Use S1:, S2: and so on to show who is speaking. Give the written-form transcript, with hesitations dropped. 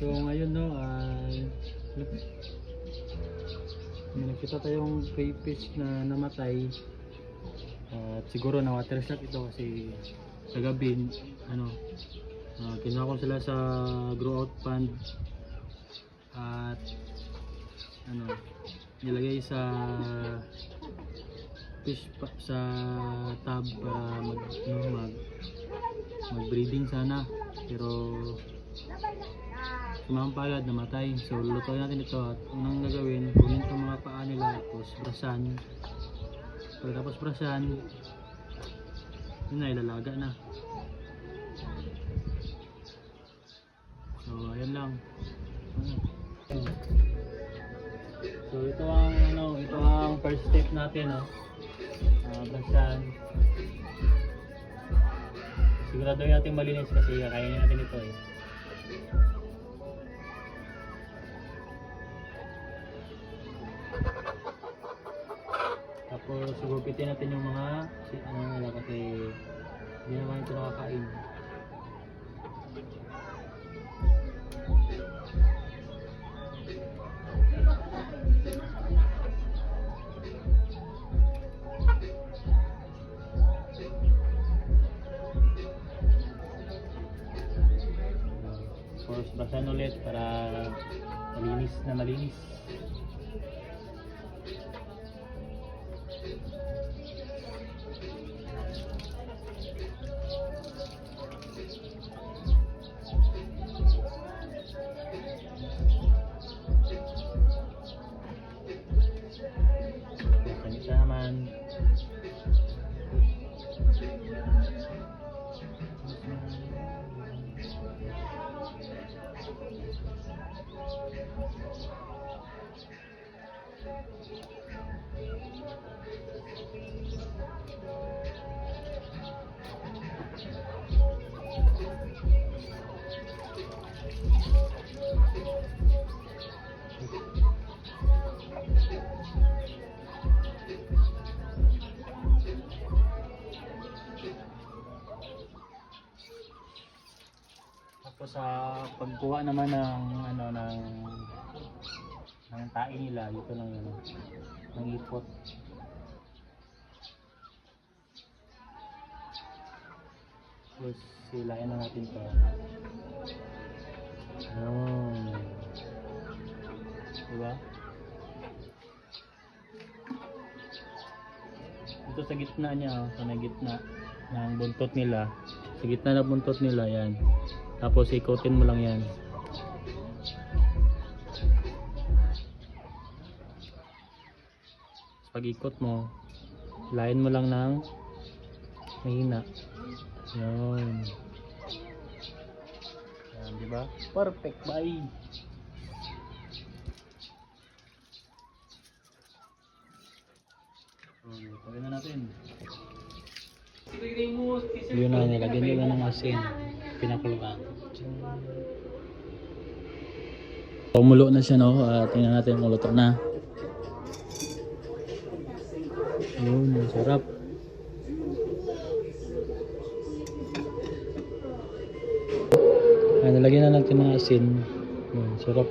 S1: So ngayon no, may nakita tayong crayfish na namatay. At siguro na water shock ito kasi kagabi kinuha ko sila sa grow out pond at nilagay sa sa tub para mag breeding sana, pero sumampalad namatay. So lulutuin natin ito at unang gagawin, kunin itong mga paa nila tapos brasan. Pagkatapos brasan, yun na, ilalaga na. So ayan lang. So ito ang first step natin, brasan. Siguraduhin natin malinis kasi kakainin natin ito eh. Tapos gupitin natin yung mga nila kasi hindi naman ito nakakain. Tapos brasan ulit para malinis. Isa naman. Tapos sa pagkuha naman ng tae nila, ito lang ng ipot. Tapos silain na natin ito. Diba? Ito sa gitna niya, sa may gitna ng buntot nila. Sa gitna ng buntot nila, yan. Tapos ikotin mo lang yan. Pag ikot mo, lain mo lang ng mahina. Yan. Yan, diba? Perfect, bye! Pagin na natin. Yun na, nilagyan nila ng asin. Pinakuluan. Umulo na siya, no? Tingnan natin kung luto na. Yun, sarap. Nilagyan na natin ng asin. Yun, sarap.